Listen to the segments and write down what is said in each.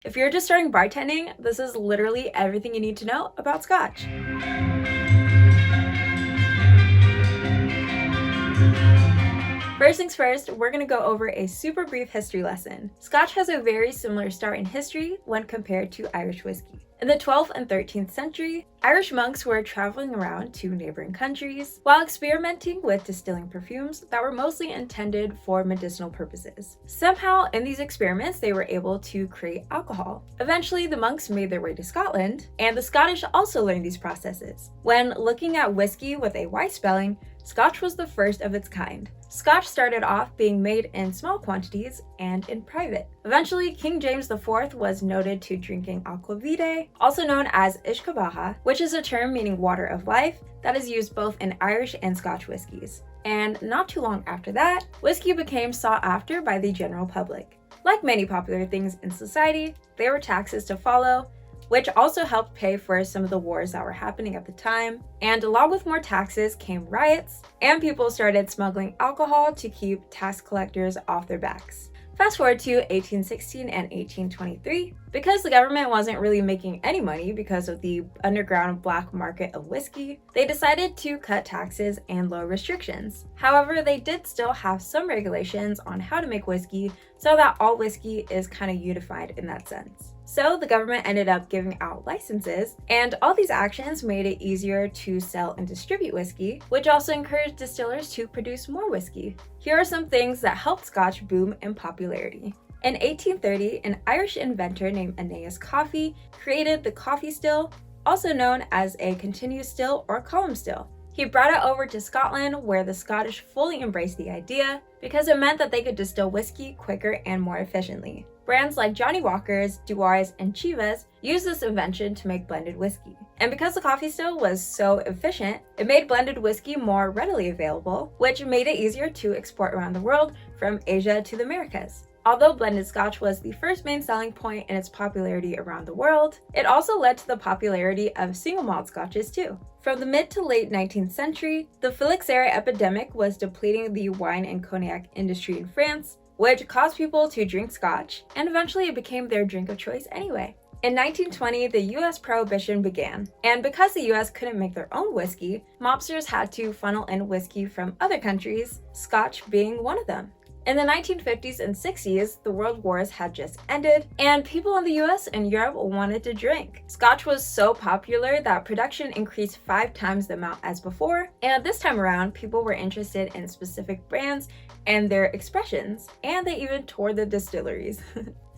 If you're just starting bartending, this is literally everything you need to know about Scotch. First things first, we're going to go over a super brief history lesson. Scotch has a very similar start in history when compared to Irish whiskey. In the 12th and 13th century, Irish monks were traveling around to neighboring countries while experimenting with distilling perfumes that were mostly intended for medicinal purposes. Somehow, in these experiments, they were able to create alcohol. Eventually, the monks made their way to Scotland, and the Scottish also learned these processes. When looking at whiskey with a Y spelling, Scotch was the first of its kind. Scotch started off being made in small quantities and in private. Eventually, King James IV was noted to drinking aquavitae, also known as ishkabaha, which is a term meaning water of life that is used both in Irish and Scotch whiskies. And not too long after that, whiskey became sought after by the general public. Like many popular things in society, there were taxes to follow, which also helped pay for some of the wars that were happening at the time. And along with more taxes came riots, and people started smuggling alcohol to keep tax collectors off their backs. Fast forward to 1816 and 1823, because the government wasn't really making any money because of the underground black market of whiskey, they decided to cut taxes and lower restrictions. However, they did still have some regulations on how to make whiskey so that all whiskey is kind of unified in that sense. So the government ended up giving out licenses, and all these actions made it easier to sell and distribute whiskey, which also encouraged distillers to produce more whiskey. Here are some things that helped Scotch boom in popularity. In 1830, an Irish inventor named Aeneas Coffey created the coffee still, also known as a continuous still or column still. He brought it over to Scotland, where the Scottish fully embraced the idea because it meant that they could distill whiskey quicker and more efficiently. Brands like Johnnie Walker's, Dewar's, and Chivas used this invention to make blended whiskey. And because the coffee still was so efficient, it made blended whiskey more readily available, which made it easier to export around the world from Asia to the Americas. Although blended Scotch was the first main selling point in its popularity around the world, it also led to the popularity of single malt Scotches too. From the mid to late 19th century, the phylloxera epidemic was depleting the wine and cognac industry in France, which caused people to drink Scotch, and eventually it became their drink of choice anyway. In 1920, the US Prohibition began, and because the US couldn't make their own whiskey, mobsters had to funnel in whiskey from other countries, Scotch being one of them. In the 1950s and 60s, the world wars had just ended, and people in the US and Europe wanted to drink. Scotch was so popular that production increased 5 times the amount as before, and this time around, people were interested in specific brands and their expressions, and they even toured the distilleries.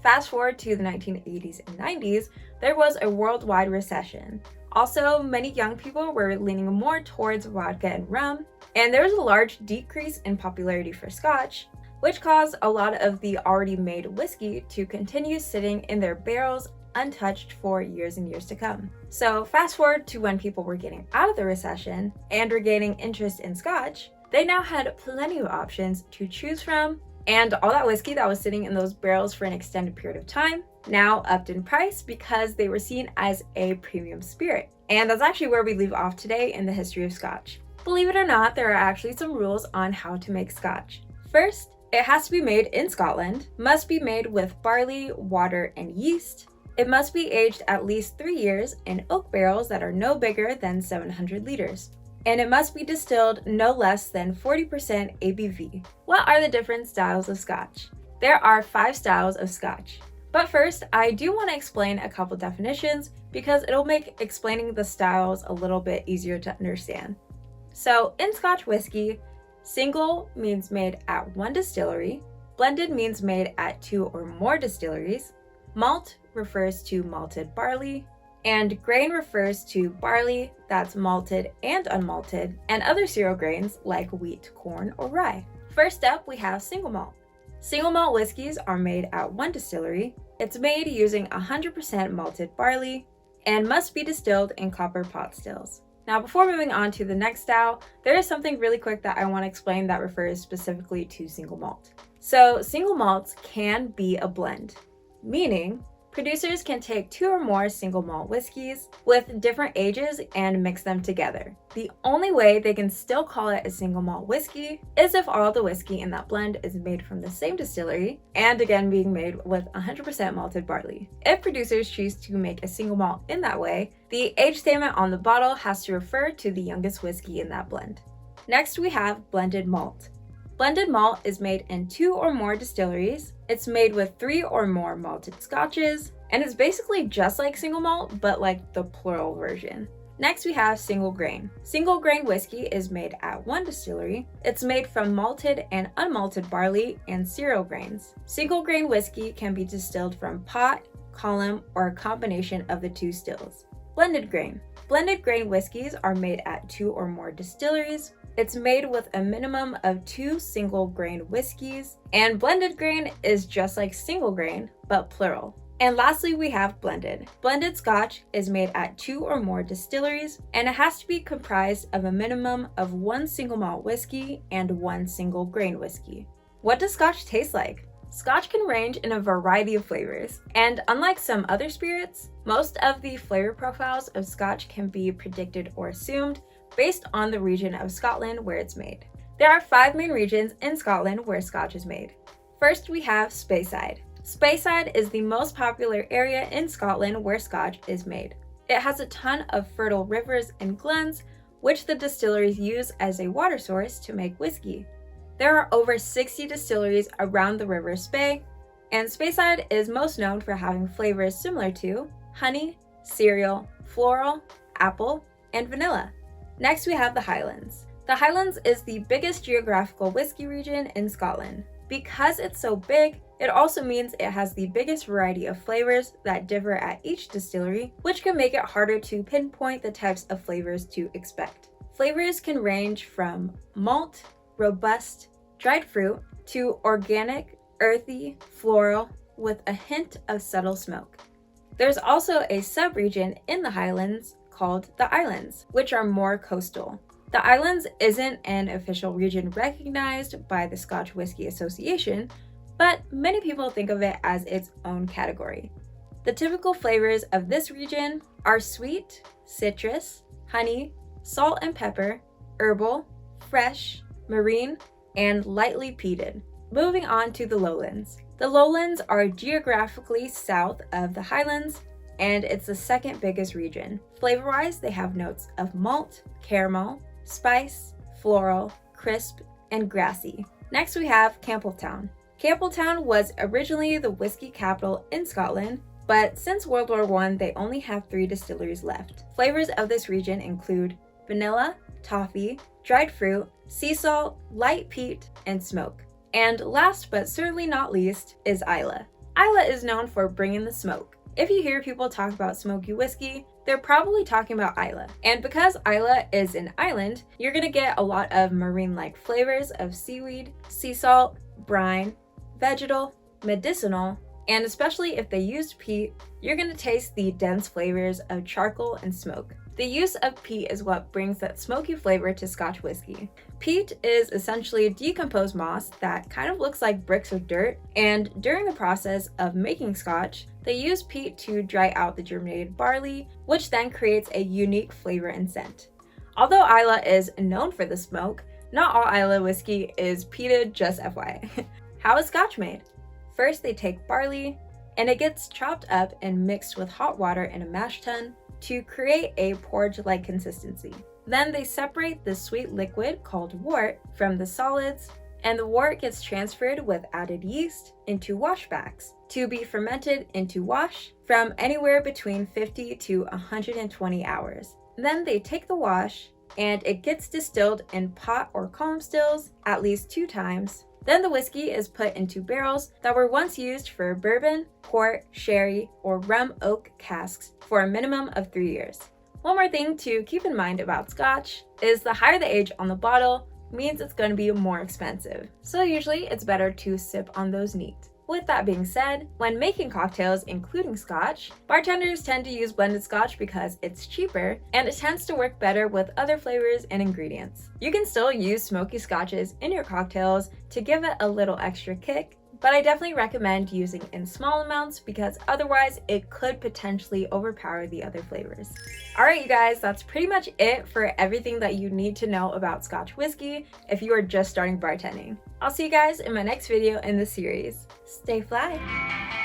Fast forward to the 1980s and 90s, there was a worldwide recession. Also, many young people were leaning more towards vodka and rum, and there was a large decrease in popularity for Scotch, which caused a lot of the already made whiskey to continue sitting in their barrels untouched for years and years to come. So fast forward to when people were getting out of the recession and regaining interest in Scotch, they now had plenty of options to choose from, and all that whiskey that was sitting in those barrels for an extended period of time now upped in price because they were seen as a premium spirit. And that's actually where we leave off today in the history of Scotch. Believe it or not, there are actually some rules on how to make Scotch. First, it has to be made in Scotland, must be made with barley, water, and yeast. It must be aged at least 3 years in oak barrels that are no bigger than 700 liters. And it must be distilled no less than 40% ABV. What are the different styles of Scotch? There are 5 styles of Scotch. But first, I do want to explain a couple definitions because it'll make explaining the styles a little bit easier to understand. So in Scotch whiskey, single means made at 1 distillery, blended means made at 2 or more distilleries, malt refers to malted barley, and grain refers to barley that's malted and unmalted, and other cereal grains like wheat, corn, or rye. First up, we have single malt. Single malt whiskeys are made at 1 distillery. It's made using 100% malted barley and must be distilled in copper pot stills. Now, before moving on to the next style, there is something really quick that I want to explain that refers specifically to single malt. So single malts can be a blend, meaning Producers can take 2 or more single malt whiskeys with different ages and mix them together. The only way they can still call it a single malt whiskey is if all the whiskey in that blend is made from the same distillery and again being made with 100% malted barley. If producers choose to make a single malt in that way, the age statement on the bottle has to refer to the youngest whiskey in that blend. Next we have blended malt. Blended malt is made in 2 or more distilleries. It's made with 3 or more malted scotches, and it's basically just like single malt, but like the plural version. Next we have single grain. Single grain whiskey is made at 1 distillery. It's made from malted and unmalted barley and cereal grains. Single grain whiskey can be distilled from pot, column, or a combination of the 2 stills. Blended grain. Blended grain whiskeys are made at 2 or more distilleries. It's made with a minimum of 2 single grain whiskeys, and blended grain is just like single grain, but plural. And lastly, we have blended. Blended scotch is made at 2 or more distilleries, and it has to be comprised of a minimum of 1 single malt whiskey and 1 single grain whiskey. What does scotch taste like? Scotch can range in a variety of flavors, and unlike some other spirits, most of the flavor profiles of scotch can be predicted or assumed based on the region of Scotland where it's made. There are 5 main regions in Scotland where scotch is made. First, we have Speyside. Speyside is the most popular area in Scotland where scotch is made. It has a ton of fertile rivers and glens, which the distilleries use as a water source to make whiskey. There are over 60 distilleries around the River Spey, and Speyside is most known for having flavors similar to honey, cereal, floral, apple, and vanilla. Next we have the Highlands. The Highlands is the biggest geographical whiskey region in Scotland. Because it's so big, it also means it has the biggest variety of flavors that differ at each distillery, which can make it harder to pinpoint the types of flavors to expect. Flavors can range from malt, robust, dried fruit, to organic, earthy, floral, with a hint of subtle smoke. There's also a sub-region in the Highlands called the Islands, which are more coastal. The Islands isn't an official region recognized by the Scotch Whisky Association, but many people think of it as its own category. The typical flavors of this region are sweet, citrus, honey, salt and pepper, herbal, fresh, marine, and lightly peated. Moving on to the Lowlands. The Lowlands are geographically south of the Highlands, and it's the second biggest region. Flavor-wise, they have notes of malt, caramel, spice, floral, crisp, and grassy. Next we have Campbelltown. Campbelltown was originally the whiskey capital in Scotland, but since World War I, they only have 3 distilleries left. Flavors of this region include vanilla, toffee, dried fruit, sea salt, light peat, and smoke. And last but certainly not least is Islay. Islay is known for bringing the smoke. If you hear people talk about smoky whiskey, they're probably talking about Islay. And because Islay is an island, you're gonna get a lot of marine-like flavors of seaweed, sea salt, brine, vegetal, medicinal, and especially if they used peat, you're gonna taste the dense flavors of charcoal and smoke. The use of peat is what brings that smoky flavor to Scotch whiskey. Peat is essentially decomposed moss that kind of looks like bricks of dirt, and during the process of making Scotch, they use peat to dry out the germinated barley, which then creates a unique flavor and scent. Although Islay is known for the smoke, not all Islay whiskey is peated, just FYI. How is Scotch made? First, they take barley, and it gets chopped up and mixed with hot water in a mash tun to create a porridge-like consistency. Then they separate the sweet liquid called wort from the solids, and the wort gets transferred with added yeast into washbacks to be fermented into wash from anywhere between 50 to 120 hours. Then they take the wash and it gets distilled in pot or column stills at least 2 times. Then the whiskey is put into barrels that were once used for bourbon, port, sherry, or rum oak casks for a minimum of 3 years. One more thing to keep in mind about Scotch is the higher the age on the bottle means it's going to be more expensive. So usually it's better to sip on those neat. With that being said, when making cocktails, including Scotch, bartenders tend to use blended Scotch because it's cheaper and it tends to work better with other flavors and ingredients. You can still use smoky Scotches in your cocktails to give it a little extra kick, but I definitely recommend using in small amounts because otherwise it could potentially overpower the other flavors. Alright you guys, that's pretty much it for everything that you need to know about Scotch whiskey if you are just starting bartending. I'll see you guys in my next video in this series. Stay fly!